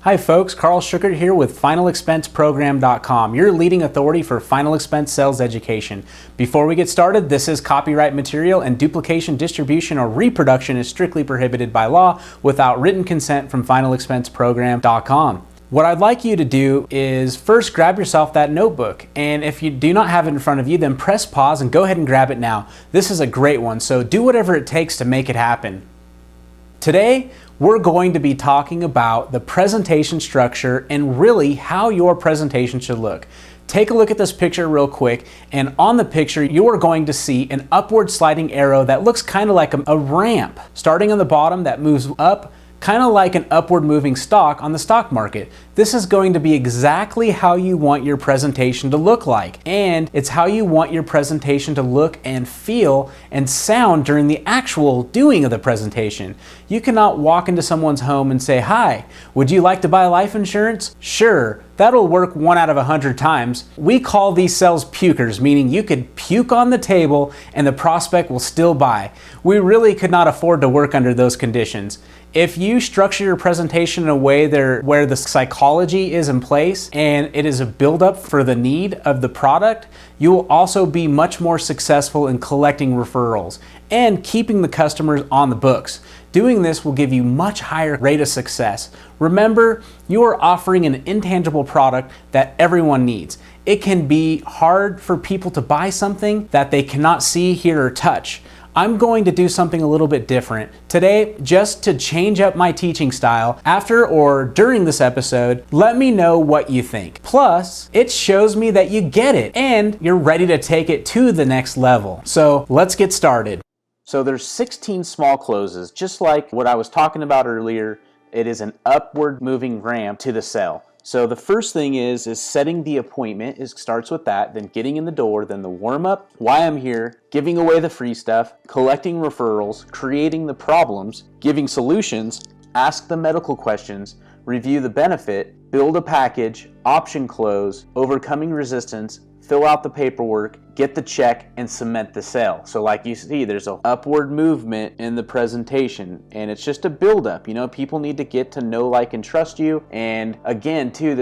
Hi folks, Carl Schuckert here with FinalExpenseProgram.com, your leading authority for final expense sales education. Before we get started, this is copyright material and duplication, distribution, or reproduction is strictly prohibited by law without written consent from FinalExpenseProgram.com. What I'd like you to do is first grab yourself that notebook, and if you do not have it in front of you, then press pause and go ahead and grab it now. This is a great one, so do whatever it takes to make it happen. Today, we're going to be talking about the presentation structure and really how your presentation should look. Take a look at this picture real quick, and on the picture you are going to see an upward sliding arrow that looks kind of like a ramp starting on the bottom that moves up, kind of like an upward moving stock on the stock market. This is going to be exactly how you want your presentation to look like, and it's how you want your presentation to look and feel and sound during the actual doing of the presentation. You cannot walk into someone's home and say, "Hi, would you like to buy life insurance?" Sure, that'll work 1 out of 100 times. We call these sales pukers, meaning you could puke on the table and the prospect will still buy. We really could not afford to work under those conditions. If you structure your presentation in a way where the psychology is in place and it is a build-up for the need of the product, you will also be much more successful in collecting referrals and keeping the customers on the books. Doing this will give you much higher rate of success. Remember, you are offering an intangible product that everyone needs. It can be hard for people to buy something that they cannot see, hear, or touch. I'm going to do something a little bit different today just to change up my teaching style. After or during this episode, let me know what you think. Plus, it shows me that you get it and you're ready to take it to the next level. So let's get started. So there's 16 small closes, just like what I was talking about earlier. It is an upward moving ramp to the sale. So the first thing is setting the appointment. It starts with that, then getting in the door, then the warm-up, why I'm here, giving away the free stuff, collecting referrals, creating the problems, giving solutions, ask the medical questions, review the benefit, build a package, option close, overcoming resistance, fill out the paperwork, get the check, and cement the sale. So like you see, there's an upward movement in the presentation, and it's just a build-up. You know, people need to get to know, like, and trust you. And again, too,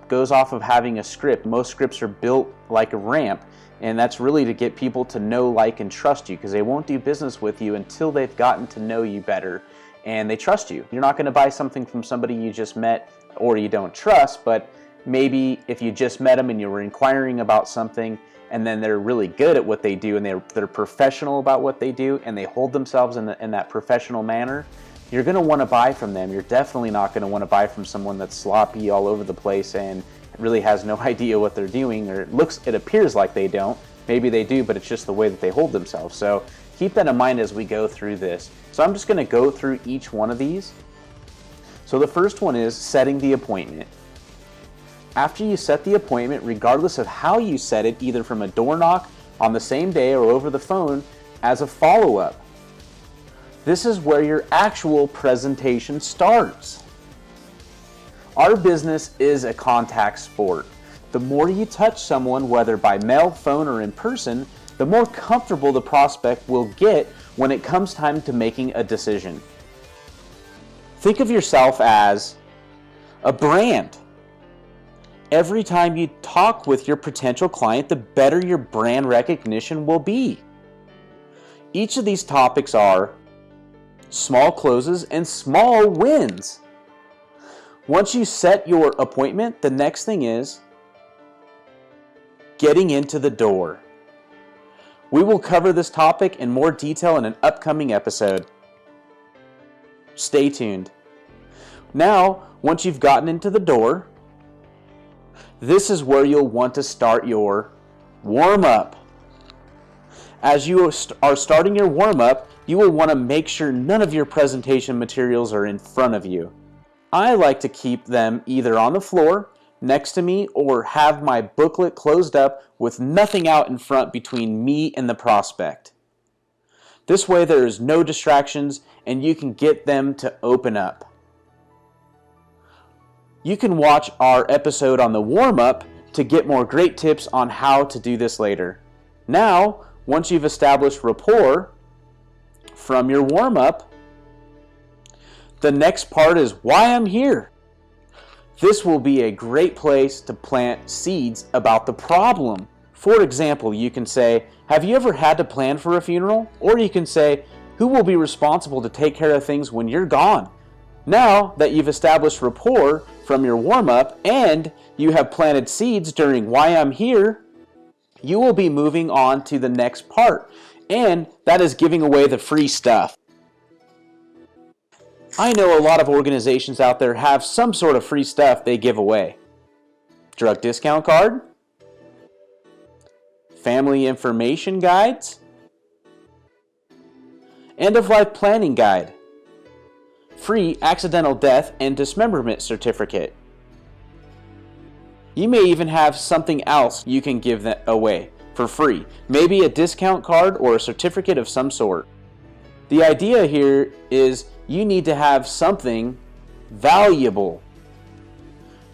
goes off of having a script. Most scripts are built like a ramp, and that's really to get people to know, like, and trust you, because they won't do business with you until they've gotten to know you better and they trust you. You're not going to buy something from somebody you just met or you don't trust, but maybe if you just met them and you were inquiring about something, and then they're really good at what they do and they're professional about what they do and they hold themselves in that professional manner, you're going to want to buy from them. You're definitely not going to want to buy from someone that's sloppy all over the place and really has no idea what they're doing, or it appears like they don't. Maybe they do, but it's just the way that they hold themselves. So keep that in mind as we go through this. So I'm just going to go through each one of these. So the first one is setting the appointment. After you set the appointment, regardless of how you set it, either from a door knock, on the same day, or over the phone, as a follow-up. This is where your actual presentation starts. Our business is a contact sport. The more you touch someone, whether by mail, phone, or in person, the more comfortable the prospect will get when it comes time to making a decision. Think of yourself as a brand. Every time you talk with your potential client, the better your brand recognition will be. Each of these topics are small closes and small wins. Once you set your appointment, the next thing is getting into the door. We will cover this topic in more detail in an upcoming episode. Stay tuned. Now, once you've gotten into the door, this is where you'll want to start your warm-up. As you are starting your warm-up, you will want to make sure none of your presentation materials are in front of you. I like to keep them either on the floor, next to me, or have my booklet closed up with nothing out in front between me and the prospect. This way there is no distractions and you can get them to open up. You can watch our episode on the warm-up to get more great tips on how to do this later. Now, once you've established rapport from your warm-up, the next part is why I'm here. This will be a great place to plant seeds about the problem. For example, you can say, have you ever had to plan for a funeral? Or you can say, who will be responsible to take care of things when you're gone? Now that you've established rapport from your warm-up and you have planted seeds during why I'm here, you will be moving on to the next part, and that is giving away the free stuff. I know a lot of organizations out there have some sort of free stuff they give away. Drug discount card, family information guides, end-of-life planning guide, free accidental death and dismemberment certificate. You may even have something else you can give that away for free, maybe a discount card or a certificate of some sort. The idea here is you need to have something valuable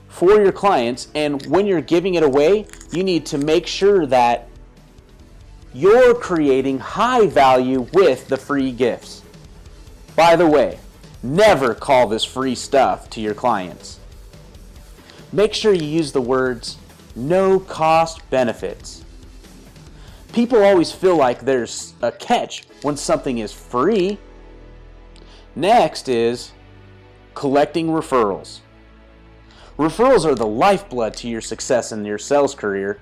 for your clients, and when you're giving it away, you need to make sure that you're creating high value with the free gifts. By the way, never call this free stuff to your clients. Make sure you use the words no cost benefits. People always feel like there's a catch when something is free. Next is collecting referrals. Referrals are the lifeblood to your success in your sales career.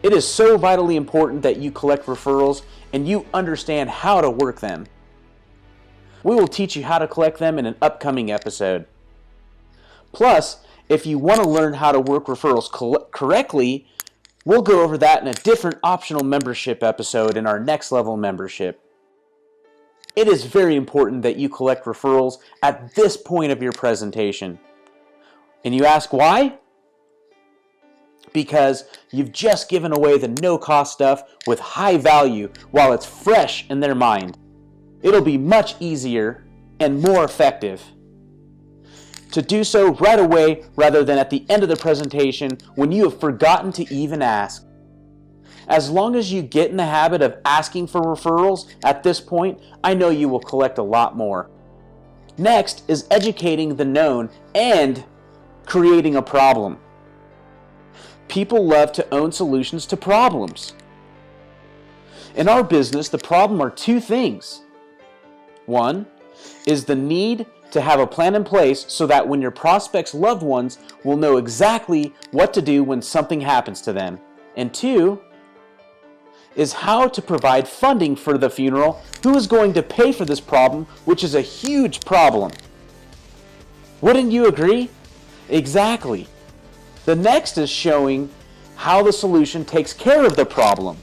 It is so vitally important that you collect referrals and you understand how to work them. We will teach you how to collect them in an upcoming episode. Plus, if you want to learn how to work referrals correctly, we'll go over that in a different optional membership episode in our next level membership. It is very important that you collect referrals at this point of your presentation. And you ask why? Because you've just given away the no-cost stuff with high value while it's fresh in their mind. It'll be much easier and more effective to do so right away rather than at the end of the presentation when you have forgotten to even ask. As long as you get in the habit of asking for referrals at this point, I know you will collect a lot more. Next is educating the known and creating a problem. People love to own solutions to problems. In our business, the problem are two things. One is the need to have a plan in place so that when your prospects' loved ones will know exactly what to do when something happens to them. And two is how to provide funding for the funeral, who is going to pay for this problem, which is a huge problem. Wouldn't you agree? Exactly. The next is showing how the solution takes care of the problem.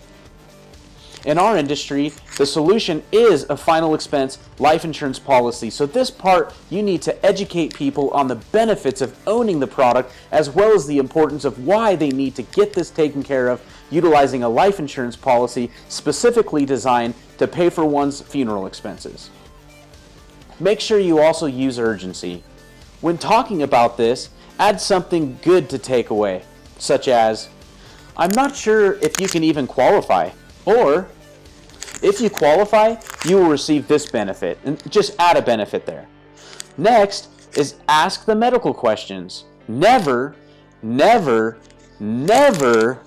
In our industry, the solution is a final expense life insurance policy. So this part, you need to educate people on the benefits of owning the product, as well as the importance of why they need to get this taken care of, utilizing a life insurance policy specifically designed to pay for one's funeral expenses. Make sure you also use urgency. When talking about this, add something good to take away, such as, I'm not sure if you can even qualify, or if you qualify, you will receive this benefit, and just add a benefit there. Next is ask the medical questions. Never, never, never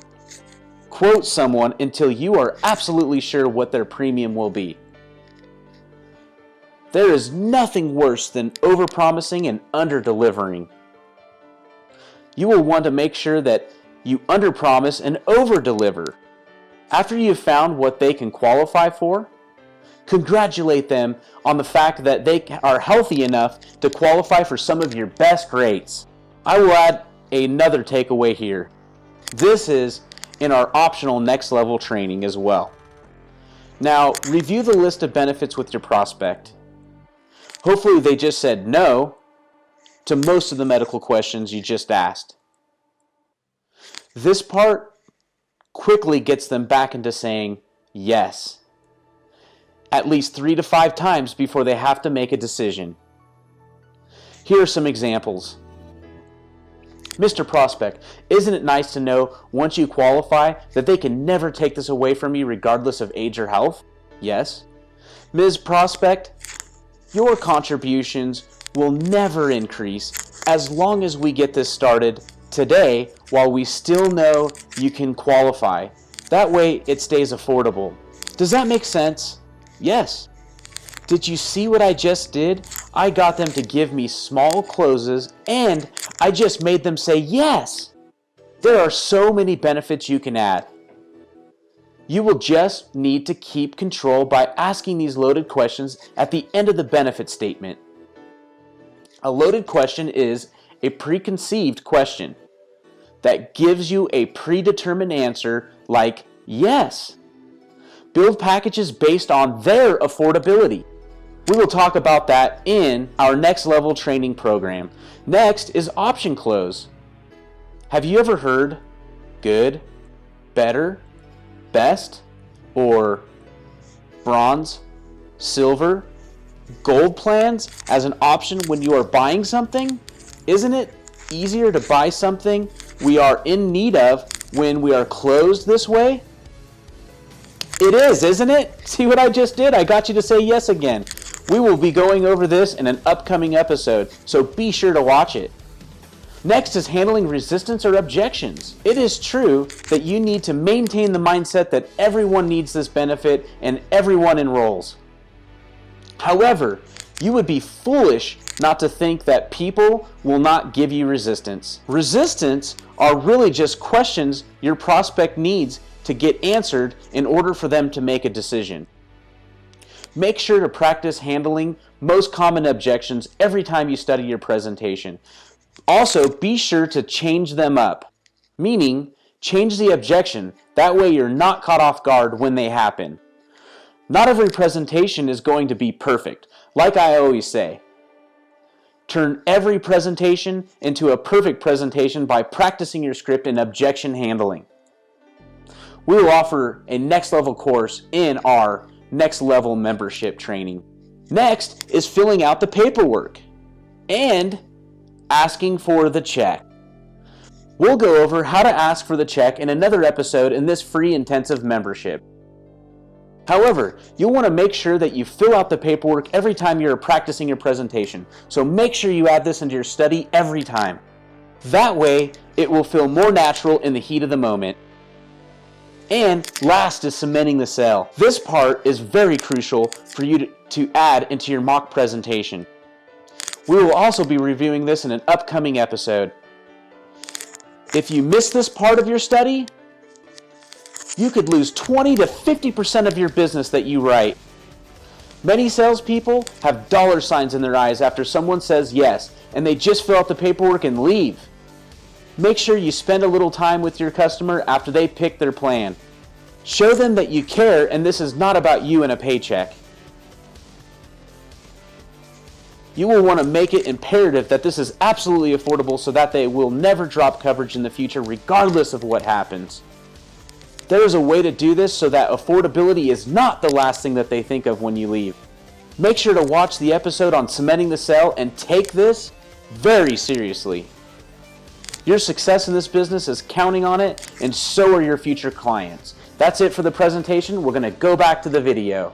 quote someone until you are absolutely sure what their premium will be. There is nothing worse than overpromising and underdelivering. You will want to make sure that you underpromise and overdeliver. After you've found what they can qualify for, congratulate them on the fact that they are healthy enough to qualify for some of your best rates. I will add another takeaway here. This is in our optional next level training as well. Now, review the list of benefits with your prospect. Hopefully they just said no to most of the medical questions you just asked. This part quickly gets them back into saying yes, at least 3 to 5 times before they have to make a decision. Here are some examples. Mr. Prospect, isn't it nice to know once you qualify that they can never take this away from you regardless of age or health? Yes. Ms. Prospect, your contributions will never increase as long as we get this started today while we still know you can qualify. That way it stays affordable. Does that make sense? Yes. Did you see what I just did? I got them to give me small closes and I just made them say yes. There are so many benefits you can add. You will just need to keep control by asking these loaded questions at the end of the benefit statement. A loaded question is a preconceived question that gives you a predetermined answer like yes. Build packages based on their affordability. We will talk about that in our next level training program. Next is option close. Have you ever heard good, better, best, or bronze, silver, gold plans as an option when you are buying something? Isn't it easier to buy something we are in need of when we are closed this way? It is, isn't it? See what I just did? I got you to say yes again. We will be going over this in an upcoming episode, so be sure to watch it. Next is handling resistance or objections. It is true that you need to maintain the mindset that everyone needs this benefit and everyone enrolls. However, you would be foolish not to think that people will not give you resistance. Resistance are really just questions your prospect needs to get answered in order for them to make a decision. Make sure to practice handling most common objections every time you study your presentation. Also, be sure to change them up, meaning change the objection. That way you're not caught off guard when they happen. Not every presentation is going to be perfect. Like I always say, turn every presentation into a perfect presentation by practicing your script in objection handling. We will offer a next level course in our next level membership training. Next is filling out the paperwork and asking for the check. We'll go over how to ask for the check in another episode in this free intensive membership. However, you'll want to make sure that you fill out the paperwork every time you're practicing your presentation. So make sure you add this into your study every time. That way, it will feel more natural in the heat of the moment. And last is cementing the sale. This part is very crucial for you to add into your mock presentation. We will also be reviewing this in an upcoming episode. If you miss this part of your study, you could lose 20 to 50% of your business that you write. Many salespeople have dollar signs in their eyes after someone says yes, and they just fill out the paperwork and leave. Make sure you spend a little time with your customer after they pick their plan. Show them that you care and this is not about you and a paycheck. You will want to make it imperative that this is absolutely affordable so that they will never drop coverage in the future regardless of what happens. There is a way to do this so that affordability is not the last thing that they think of when you leave. Make sure to watch the episode on cementing the sale and take this very seriously. Your success in this business is counting on it, and so are your future clients. That's it for the presentation. We're going to go back to the video.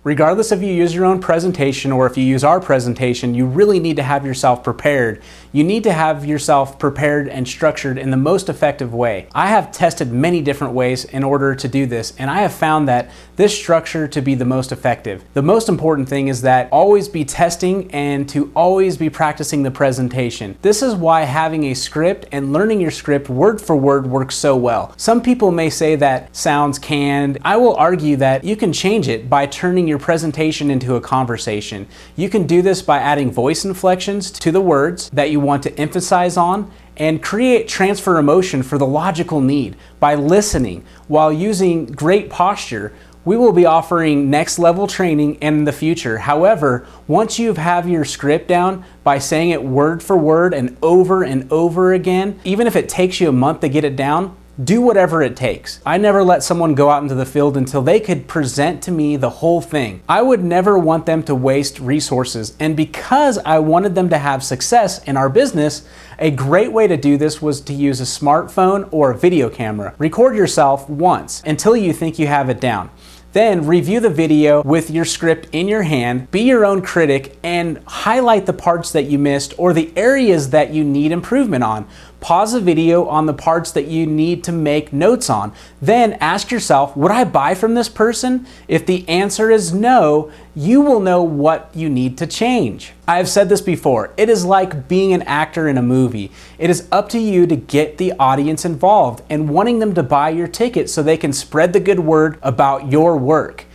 Regardless if you use your own presentation or if you use our presentation, you really need to have yourself prepared. You need to have yourself prepared and structured in the most effective way. I have tested many different ways in order to do this, and I have found that this structure to be the most effective. The most important thing is that always be testing and to always be practicing the presentation. This is why having a script and learning your script word for word works so well. Some people may say that sounds canned. I will argue that you can change it by turning your presentation into a conversation. You can do this by adding voice inflections to the words that you want to emphasize on and create transfer emotion for the logical need by listening while using great posture. We will be offering next level training in the future. However, once you have your script down by saying it word for word and over again, even if it takes you a month to get it down, do whatever it takes. I never let someone go out into the field until they could present to me the whole thing. I would never want them to waste resources, and because I wanted them to have success in our business, a great way to do this was to use a smartphone or a video camera. Record yourself once until you think you have it down. Then review the video with your script in your hand, be your own critic, and highlight the parts that you missed or the areas that you need improvement on. Pause the video on the parts that you need to make notes on. Then ask yourself, would I buy from this person? If the answer is no, you will know what you need to change. I have said this before, it is like being an actor in a movie. It is up to you to get the audience involved and wanting them to buy your ticket so they can spread the good word about your work.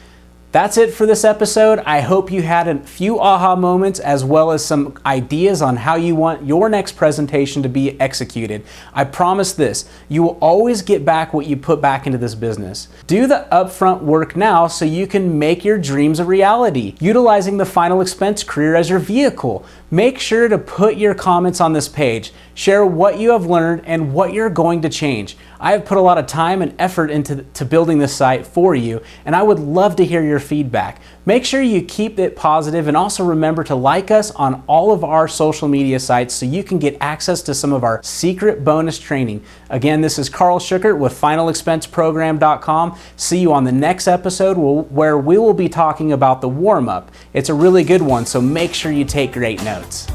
That's it for this episode. I hope you had a few aha moments as well as some ideas on how you want your next presentation to be executed. I promise this, you will always get back what you put back into this business. Do the upfront work now so you can make your dreams a reality, utilizing the Final Expense career as your vehicle. Make sure to put your comments on this page. Share what you have learned and what you're going to change. I have put a lot of time and effort into building this site for you, and I would love to hear your feedback. Make sure you keep it positive and also remember to like us on all of our social media sites so you can get access to some of our secret bonus training. Again, this is Carl Schuckert with FinalExpenseProgram.com. See you on the next episode where we will be talking about the warm-up. It's a really good one, so make sure you take great notes.